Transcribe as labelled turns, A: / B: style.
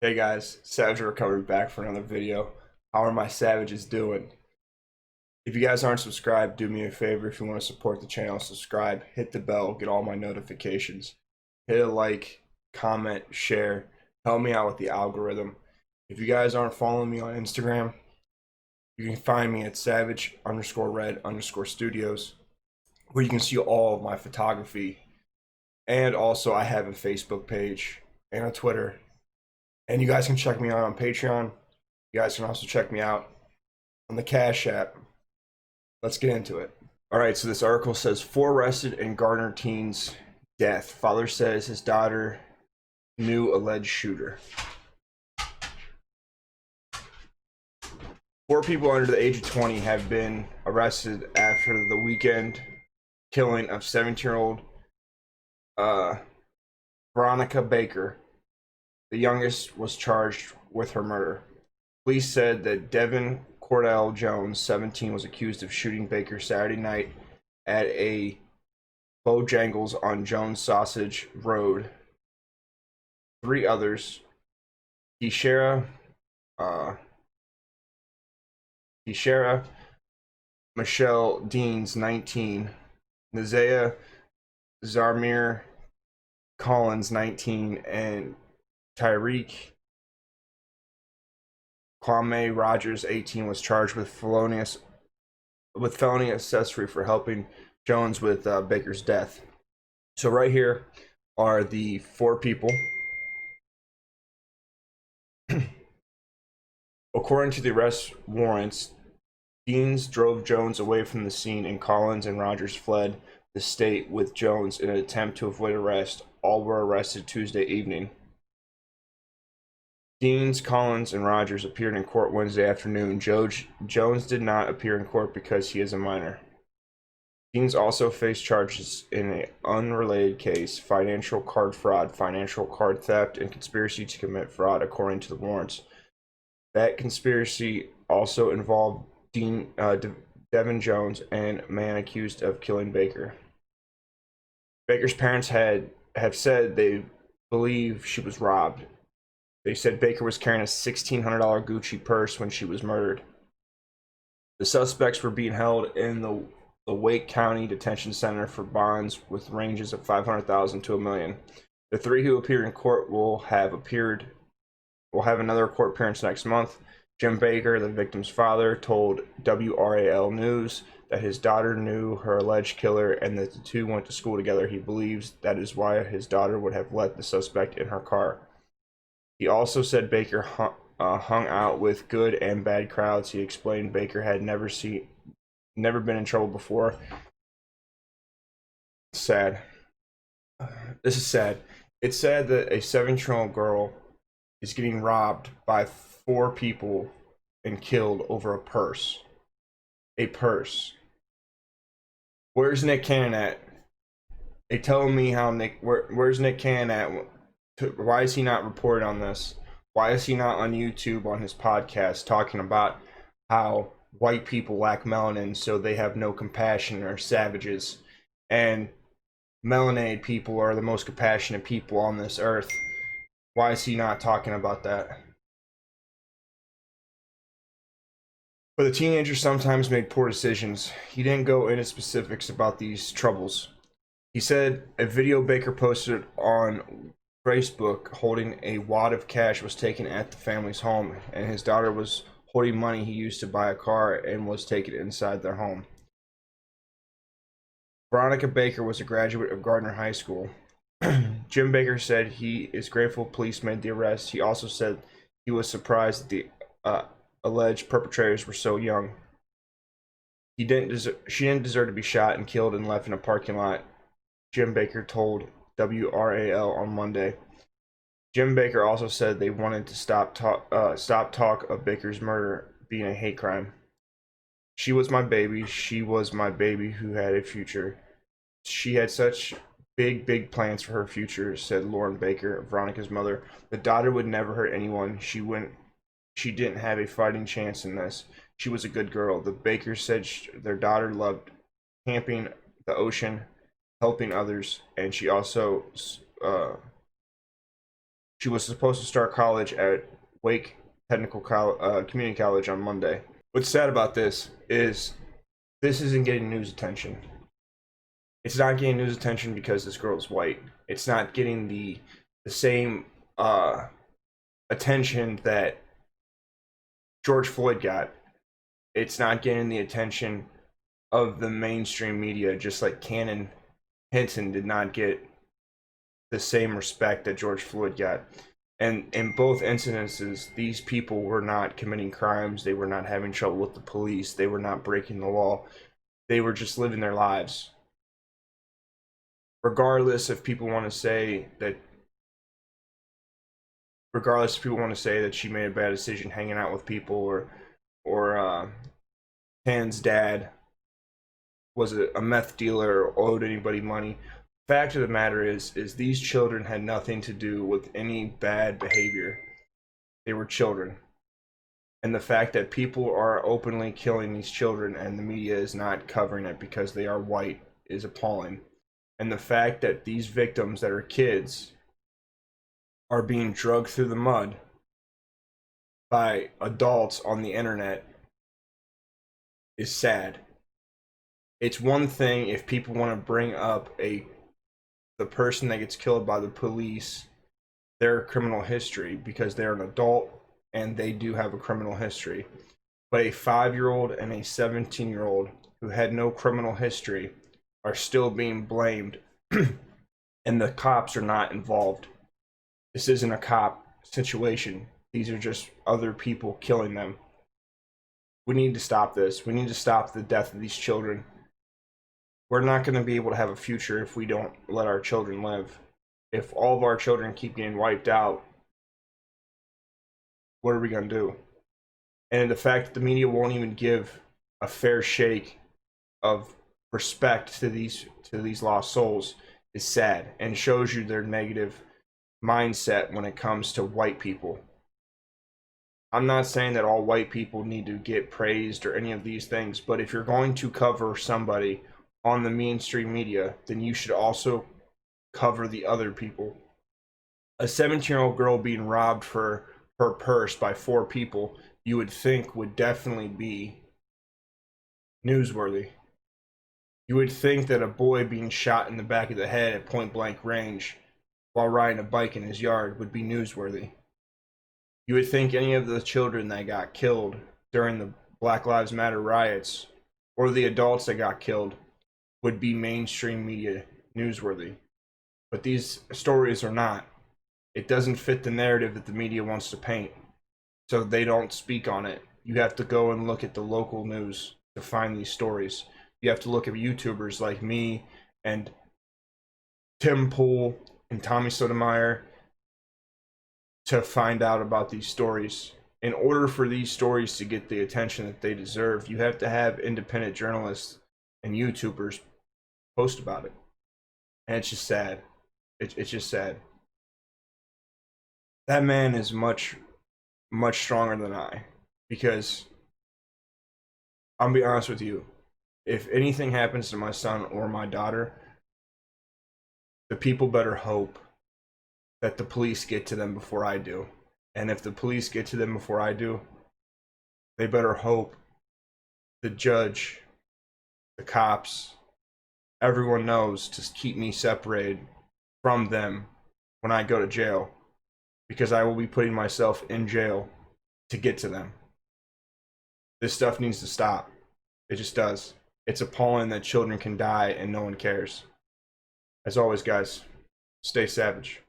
A: Hey guys, Savage Recovery back for another video. How are my savages doing? If you guys aren't subscribed, do me a favor. If you want to support the channel, subscribe, hit the bell, get all my notifications. Hit a like, comment, share, help me out with the algorithm. If you guys aren't following me on Instagram, you can find me at savage_red_studios, where you can see all of my photography. And also I have a Facebook page and a Twitter. And you guys can check me out on Patreon. You guys can also check me out on the Cash App. Let's get into it. All right, so this article says 4 arrested in Gardner teen's death. Father says his daughter knew alleged shooter. 4 people under the age of 20 have been arrested after the weekend killing of 17-year-old Veronica Baker. The youngest was charged with her murder. Police said that Devin Cordell Jones, 17, was accused of shooting Baker Saturday night at a Bojangles on Jones Sausage Road. 3 others, Kishara Michelle Deans, 19, Nazaya Zarmir Collins, 19, and Tyreek Kwame Rogers, 18, was charged with felony accessory for helping Jones with Baker's death. So right here are the 4 people. According to the arrest warrants, Deans drove Jones away from the scene, and Collins and Rogers fled the state with Jones in an attempt to avoid arrest. All were arrested Tuesday evening. Deans, Collins, and Rogers appeared in court Wednesday afternoon. Jones did not appear in court because he is a minor. Deans also faced charges in an unrelated case: financial card fraud, financial card theft, and conspiracy to commit fraud, according to the warrants. That conspiracy also involved Devin Jones, and a man accused of killing Baker. Baker's parents have said they believe she was robbed. They said Baker was carrying a $1,600 Gucci purse when she was murdered. The suspects were being held in the Wake County Detention Center for bonds with ranges of $500,000 to $1 million. The 3 who appeared in court will have another court appearance next month. Jim Baker, the victim's father, told WRAL News that his daughter knew her alleged killer and that the 2 went to school together. He believes that is why his daughter would have let the suspect in her car. He also said Baker hung out with good and bad crowds. He explained Baker had never been in trouble before. Sad. This is sad. It's sad that a 7-year-old girl is getting robbed by 4 people and killed over a purse. A purse. Where's Nick Cannon at? They tell me how where's Nick Cannon at? Why is he not reported on this? Why is he not on YouTube on his podcast talking about how white people lack melanin, so they have no compassion, or savages, and melanated people are the most compassionate people on this earth? Why is he not talking about that? But the teenager sometimes made poor decisions. He didn't go into specifics about these troubles. He said a video Baker posted on Facebook holding a wad of cash was taken at the family's home, and his daughter was holding money he used to buy a car and was taken inside their home. Veronica Baker was a graduate of Gardner High School. Jim Baker said he is grateful police made the arrest. He also said he was surprised that the alleged perpetrators were so young. She didn't deserve to be shot and killed and left in a parking lot, Jim Baker told WRAL on Monday. Jim Baker also said they wanted to stop talk of Baker's murder being a hate crime. She was my baby. She was my baby who had a future. She had such big plans for her future, said Lauren Baker, Veronica's mother. The daughter would never hurt anyone. She didn't have a fighting chance in this. She was a good girl. The Bakers said their daughter loved camping, the ocean, helping others, and she also She was supposed to start college at Wake Community College on Monday. What's sad about this is this isn't getting news attention. It's not getting news attention because this girl is white. It's not getting the same attention that George Floyd got. It's not getting the attention of the mainstream media, just like Cannon Hinton did not get the same respect that George Floyd got. And in both incidences, these people were not committing crimes. They were not having trouble with the police. They were not breaking the law. They were just living their lives. Regardless if people want to say that she made a bad decision hanging out with people, or Tan's dad was a meth dealer or owed anybody money. Fact of the matter is these children had nothing to do with any bad behavior. They were children. And the fact that people are openly killing these children and the media is not covering it because they are white is appalling. And the fact that these victims that are kids are being dragged through the mud by adults on the internet is sad. It's one thing if people want to bring up the person that gets killed by the police, their criminal history, because they're an adult and they do have a criminal history. But a 5-year-old and a 17-year-old who had no criminal history are still being blamed and the cops are not involved. This isn't a cop situation. These are just other people killing them. We need to stop this. We need to stop the death of these children. We're not going to be able to have a future if we don't let our children live. If all of our children keep getting wiped out, what are we going to do? And the fact that the media won't even give a fair shake of respect to these lost souls is sad and shows you their negative mindset when it comes to white people. I'm not saying that all white people need to get praised or any of these things, but if you're going to cover somebody on the mainstream media, then you should also cover the other people. A 17-year-old girl being robbed for her purse by 4 people, you would think would definitely be newsworthy. You would think that a boy being shot in the back of the head at point blank range while riding a bike in his yard would be newsworthy. You would think any of the children that got killed during the Black Lives Matter riots or the adults that got killed would be mainstream media newsworthy. But these stories are not. It doesn't fit the narrative that the media wants to paint, so they don't speak on it. You have to go and look at the local news to find these stories. You have to look at YouTubers like me and Tim Pool and Tommy Sotomayor to find out about these stories. In order for these stories to get the attention that they deserve, you have to have independent journalists and YouTubers post about it. And it's just sad. It's just sad. That man is much stronger than I, because I'll be honest with you, if anything happens to my son or my daughter, the people better hope that the police get to them before I do. And if the police get to them before I do, they better hope the judge, the cops, everyone knows to keep me separated from them when I go to jail, because I will be putting myself in jail to get to them. This stuff needs to stop. It just does. It's appalling that children can die and no one cares. As always, guys, stay savage.